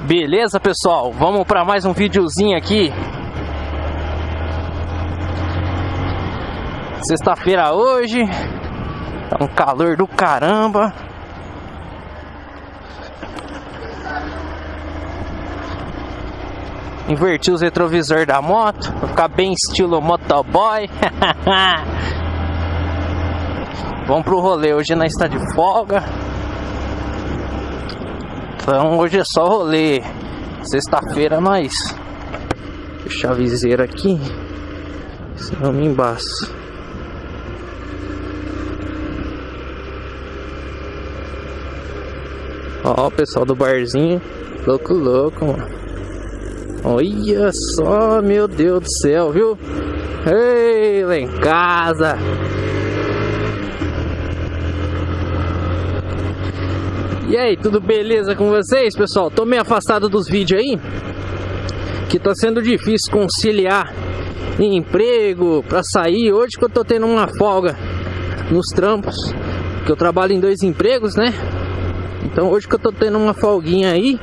Beleza, pessoal? Vamos para mais um videozinho aqui. Sexta-feira hoje. Tá um calor do caramba. Inverti os retrovisores da moto pra ficar bem estilo motoboy. Vamos pro rolê. Hoje nós está de folga. Então hoje é só rolê. Sexta-feira nós. Deixa a viseira aqui, senão me embaço. Ó, o pessoal do barzinho. Louco, mano. Olha só, meu Deus do céu, viu? Ei, lá em casa. E aí, tudo beleza com vocês, pessoal? Tô meio afastado dos vídeos aí, que tá sendo difícil conciliar emprego pra sair. Hoje que eu tô tendo uma folga nos trampos, que eu trabalho em 2 empregos, né? Então hoje que eu tô tendo uma folguinha aí,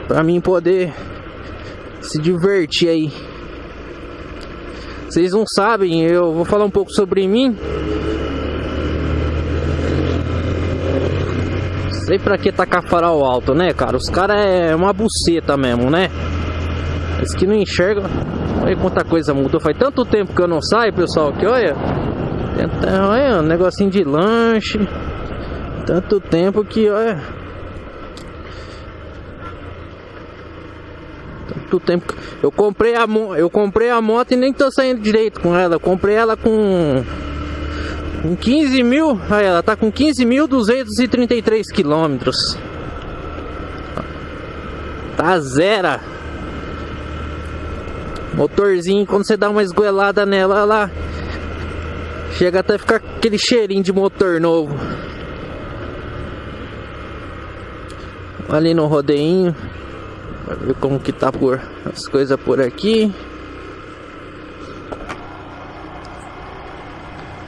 pra mim poder se divertir aí. Vocês não sabem, eu vou falar um pouco sobre mim. Sei pra que tacar farol alto, né, cara? Os caras é uma buceta mesmo, né? Eles que não enxergam. Olha quanta coisa mudou. Faz tanto tempo que eu não saio, pessoal, que olha. Olha, um negocinho de lanche. Tanto tempo que, olha. Tanto tempo. Eu comprei a moto e nem tô saindo direito com ela. Eu comprei ela com 15 mil. Aí ela tá com 15.233 quilômetros. Tá zero. Motorzinho, quando você dá uma esgoelada nela, ela chega até a ficar aquele cheirinho de motor novo. Ali no rodeinho. Vai ver como que tá por as coisas por aqui.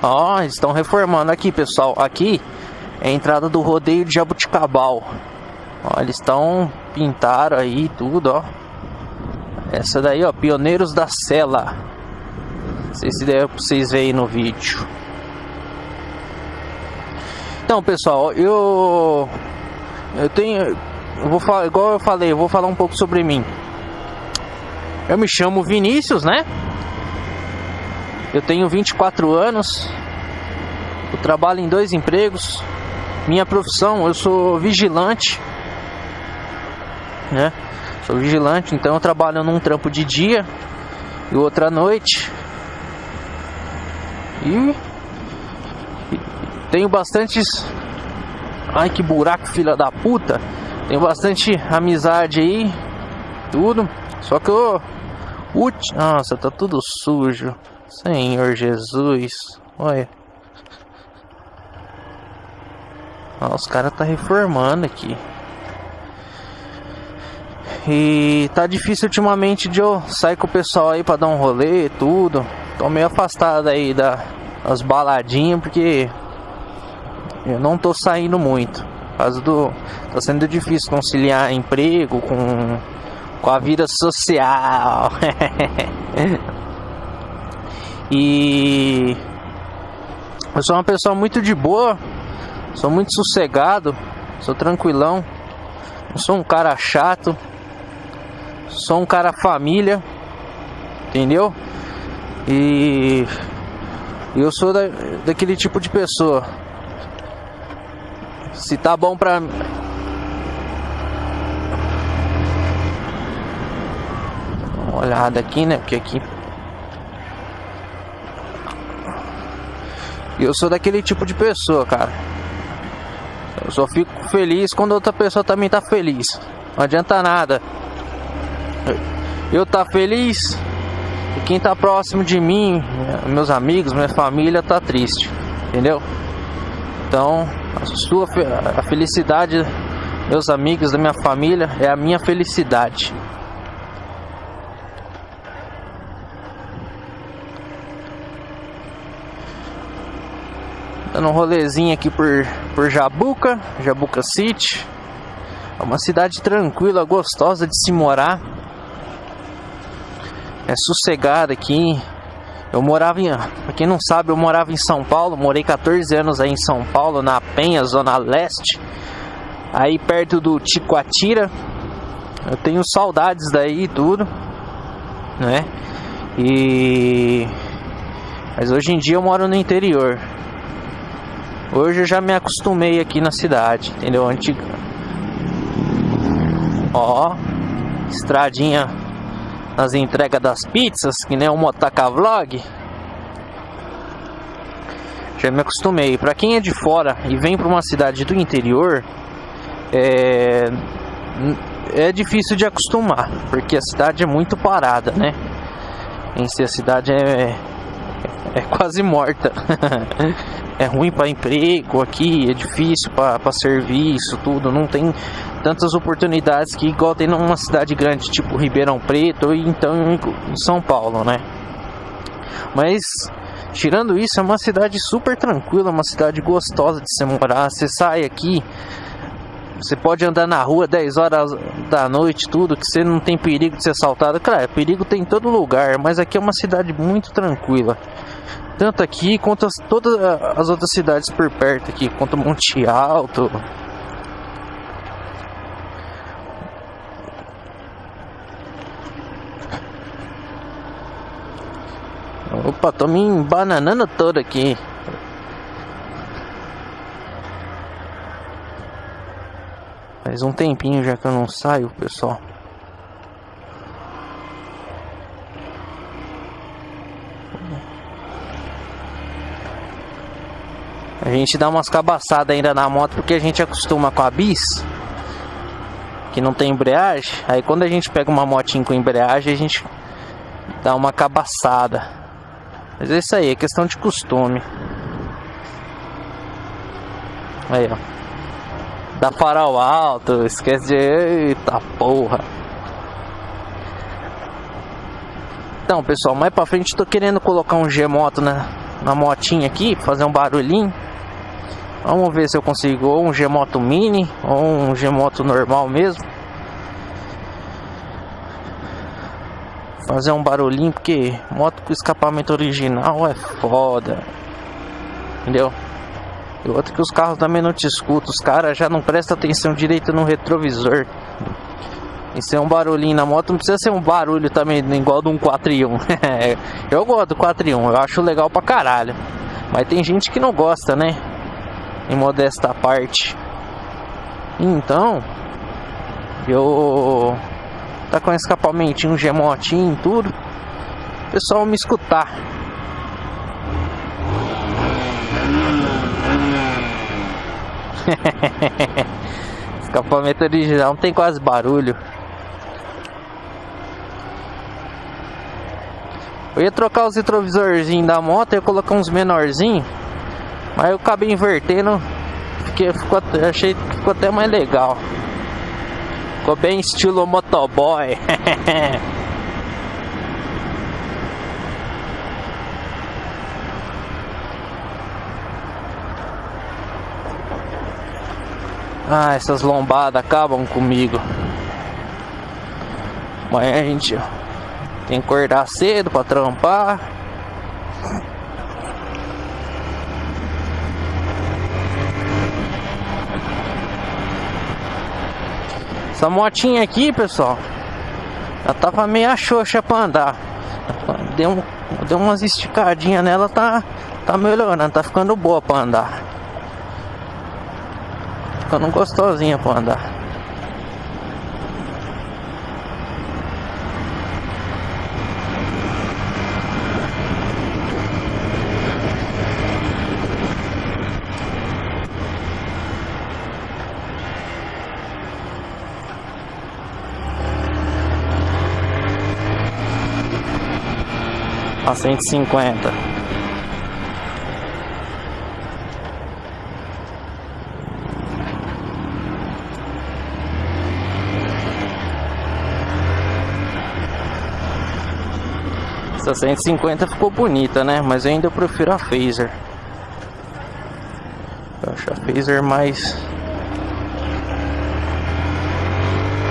Ó, estão reformando aqui, pessoal. Aqui é a entrada do rodeio de Jabuticabal. Ó, eles estão pintaram aí tudo, ó. Essa daí, ó, Pioneiros da Sela. Não sei se der pra vocês verem no vídeo. Então, pessoal, eu vou falar, igual eu falei, eu vou falar um pouco sobre mim. Eu me chamo Vinícius, né? Eu tenho 24 anos. Eu trabalho em 2 empregos. Minha profissão, eu sou vigilante, né? Sou vigilante, então eu trabalho num trampo de dia e outra à noite. E tenho bastantes... Ai, que buraco, filha da puta. Tenho bastante amizade aí, tudo. Só que eu... Nossa, tá tudo sujo. Senhor Jesus. Olha. Ó, os caras tá reformando aqui. E tá difícil ultimamente de eu sair com o pessoal aí pra dar um rolê, tudo. Tô meio afastado aí das baladinhas, porque eu não tô saindo muito. Por causa tá sendo difícil conciliar emprego com a vida social. E eu sou uma pessoa muito de boa, sou muito sossegado, sou tranquilão, não sou um cara chato, sou um cara família, entendeu? E eu sou daquele tipo de pessoa. Se tá bom pra... Dá uma olhada aqui, né? Porque aqui... Eu sou daquele tipo de pessoa, cara. Eu só fico feliz quando outra pessoa também tá feliz. Não adianta nada eu tá feliz e quem tá próximo de mim, meus amigos, minha família, tá triste, entendeu? Então a felicidade, meus amigos, da minha família, é a minha felicidade. Dando um rolezinho aqui por Jabuca City. É uma cidade tranquila, gostosa de se morar. É sossegada aqui. Eu morava em... Pra quem não sabe, eu morava em São Paulo. Morei 14 anos aí em São Paulo, na Penha, Zona Leste. Aí perto do Ticoatira. Eu tenho saudades daí e tudo, né? Mas hoje em dia eu moro no interior. Hoje eu já me acostumei aqui na cidade, entendeu? Ó, estradinha nas entregas das pizzas, que nem o Motaca Vlog. Já me acostumei. Pra quem é de fora e vem pra uma cidade do interior, é difícil de acostumar, porque a cidade é muito parada, né? Em si a cidade é quase morta. É ruim para emprego aqui, é difícil para serviço, tudo. Não tem tantas oportunidades que igual tem numa cidade grande, tipo Ribeirão Preto, ou então em São Paulo, né? Mas tirando isso, é uma cidade super tranquila, uma cidade gostosa de se morar. Você sai aqui, você pode andar na rua 10 horas da noite, tudo, que você não tem perigo de ser assaltado. Claro, perigo tem em todo lugar, mas aqui é uma cidade muito tranquila. Tanto aqui quanto todas as outras cidades por perto aqui, quanto Monte Alto. Opa, tô me embananando todo aqui. Faz um tempinho já que eu não saio, pessoal. A gente dá umas cabaçadas ainda na moto porque a gente acostuma com a bis, que não tem embreagem. Aí quando a gente pega uma motinha com embreagem, a gente dá uma cabaçada. Mas é isso aí, é questão de costume. Aí, ó. Dá farol alto, esquece de... Eita porra. Então, pessoal, mais pra frente tô querendo colocar um G-Moto na motinha aqui, fazer um barulhinho. Vamos ver se eu consigo ou um G-Moto Mini ou um G-Moto normal mesmo. Fazer um barulhinho, porque moto com escapamento original é foda. Entendeu? E outro que os carros também não te escutam. Os caras já não prestam atenção direito no retrovisor. Isso é um barulhinho na moto, não precisa ser um barulho também igual de um 4x1. Eu gosto do 4x1, eu acho legal pra caralho. Mas tem gente que não gosta, né? Em modesta parte. Então, eu tá com escapamentinho, G-Motinho e tudo. O pessoal me escutar. Escapamento original não tem quase barulho. Eu ia trocar os retrovisorzinhos da moto, eu ia colocar uns menorzinhos, mas eu acabei invertendo, porque achei que ficou até mais legal. Ficou bem estilo motoboy. Ah, essas lombadas acabam comigo. Amanhã a gente tem que acordar cedo pra trampar. Essa motinha aqui, pessoal, ela tava meio xoxa pra andar. Deu umas esticadinhas nela, tá melhorando, tá ficando boa pra andar. Ficando gostosinha pra andar. A 150. Essa 150 ficou bonita, né? Mas eu ainda prefiro a Phaser. Eu acho a Phaser mais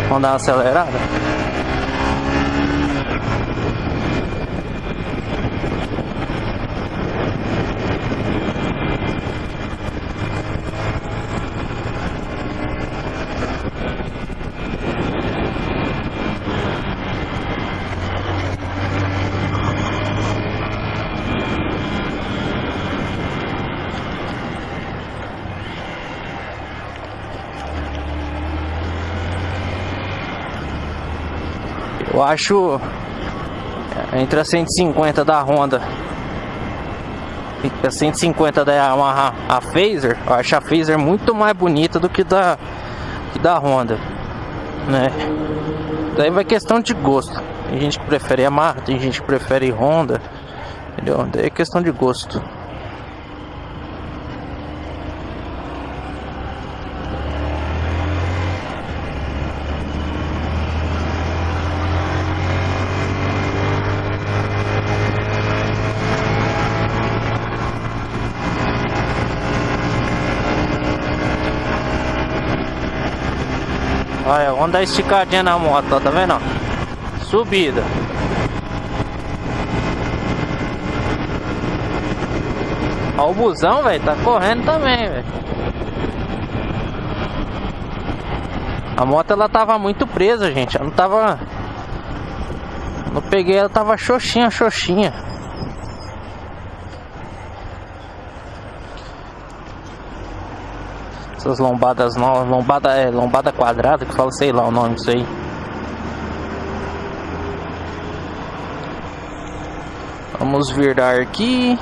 Vamos dar uma acelerada. Eu acho entre a 150 da Honda e a 150 da Yamaha, a Fazer, eu acho a Fazer muito mais bonita do que da Honda, né? Daí vai questão de gosto. Tem gente que prefere Yamaha, tem gente que prefere Honda, entendeu? Daí é questão de gosto. Olha, vamos dar esticadinha na moto, ó, tá vendo? Ó? Subida. Ó, o busão, velho, tá correndo também, velho. A moto, ela tava muito presa, gente. Ela não tava... Não peguei, ela tava xoxinha. Essas lombadas novas, lombada quadrada, que fala, sei lá o nome disso aí. Vamos virar aqui.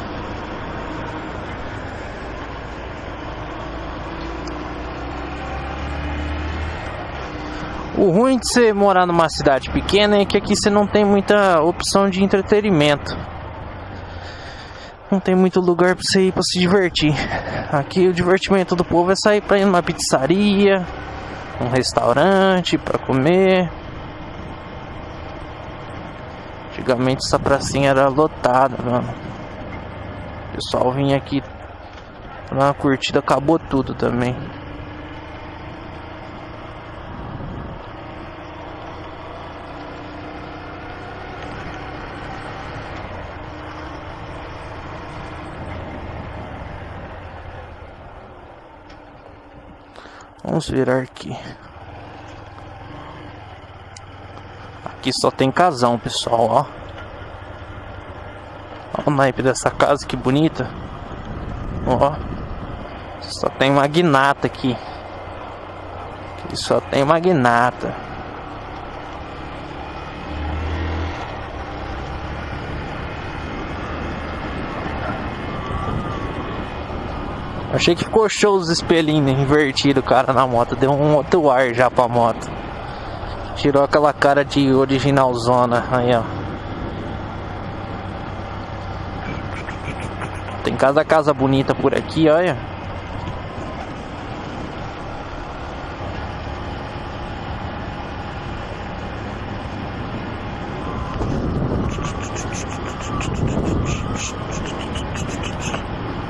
O ruim de você morar numa cidade pequena é que aqui você não tem muita opção de entretenimento. Não tem muito lugar pra você ir pra se divertir. Aqui o divertimento do povo é sair pra ir numa pizzaria, um restaurante pra comer. Antigamente essa pracinha era lotada, mano. O pessoal vinha aqui pra uma curtida, acabou tudo também. Vamos virar aqui. Aqui só tem casão, pessoal, ó. Olha o naipe dessa casa, que bonita. Ó. Só tem magnata aqui. Aqui só tem magnata. Achei que ficou show os espelhinhos invertidos, cara, na moto. Deu um outro ar já pra moto. Tirou aquela cara de originalzona. Aí, ó. Tem cada casa bonita por aqui, olha.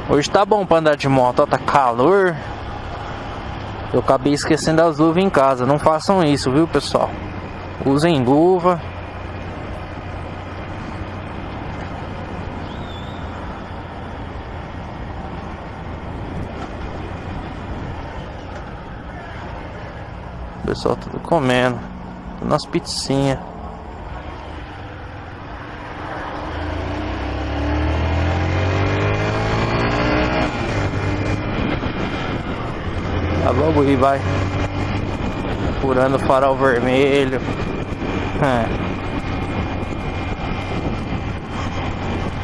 Hoje tá bom pra andar de moto, ó, tá calor. Eu acabei esquecendo as luvas em casa. Não façam isso, viu, pessoal? Usem luva. O pessoal tudo comendo. Tudo nas pizzinhas. Tá logo aí, vai furando o farol vermelho.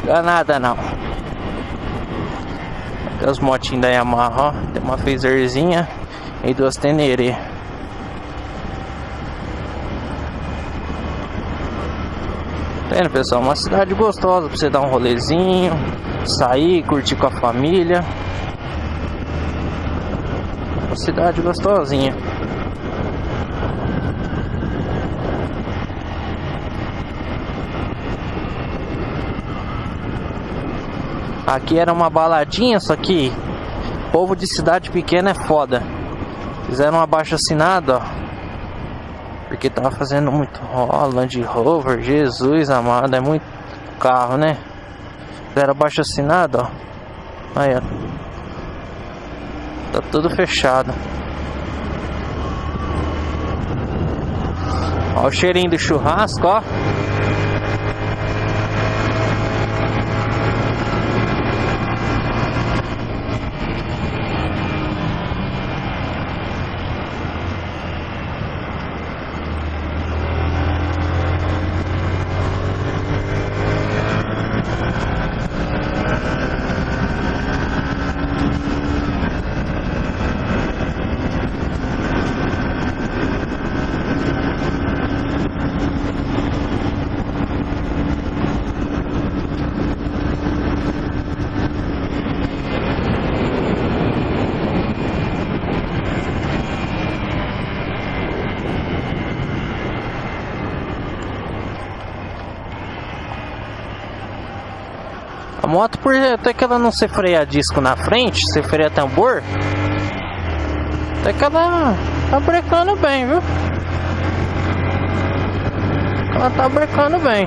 Dá nada não. Tem as motinhas da Yamaha, ó. Tem uma Fazerzinha e duas Teneré. Tá vendo, pessoal? Uma cidade gostosa pra você dar um rolezinho, sair, curtir com a família. Uma cidade gostosinha. Aqui era uma baladinha, só que povo de cidade pequena é foda. Fizeram um abaixo-assinado, ó. Porque tava fazendo muito Land Rover, Jesus amado, é muito carro, né? Era abaixo assinado, ó. Aí, ó. Tá tudo fechado. Ó o cheirinho do churrasco, ó. A moto, por até que ela não se freia disco na frente, se freia tambor, até que ela tá brecando bem, viu? Ela tá brecando bem.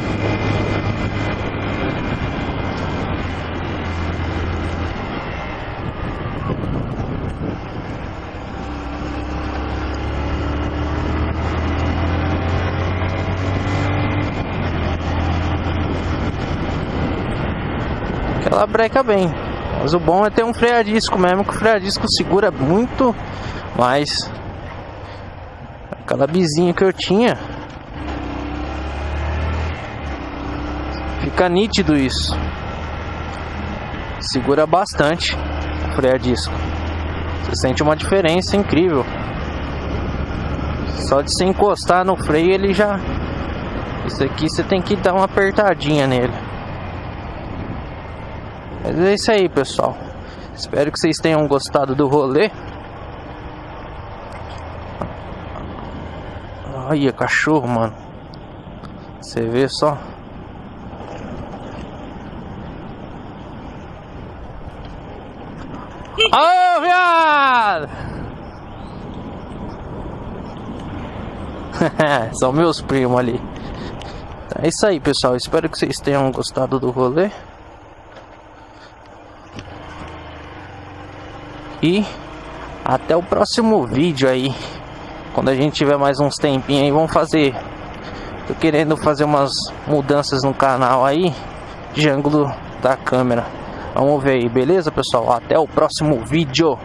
Ela breca bem, mas o bom é ter um freio a disco mesmo, que o freio a disco segura muito mais. Aquela bizinha que eu tinha, fica nítido isso, segura bastante o freio a disco. Você sente uma diferença incrível. Só de você encostar no freio ele já... Isso aqui você tem que dar uma apertadinha nele. Mas é isso aí, pessoal. Espero que vocês tenham gostado do rolê. Olha, cachorro, mano. Você vê só. Ô, viado! São meus primos ali. Então é isso aí, pessoal. Espero que vocês tenham gostado do rolê. E até o próximo vídeo aí. Quando a gente tiver mais uns tempinhos aí, vamos fazer. Tô querendo fazer umas mudanças no canal aí, de ângulo da câmera. Vamos ver aí, beleza, pessoal? Até o próximo vídeo.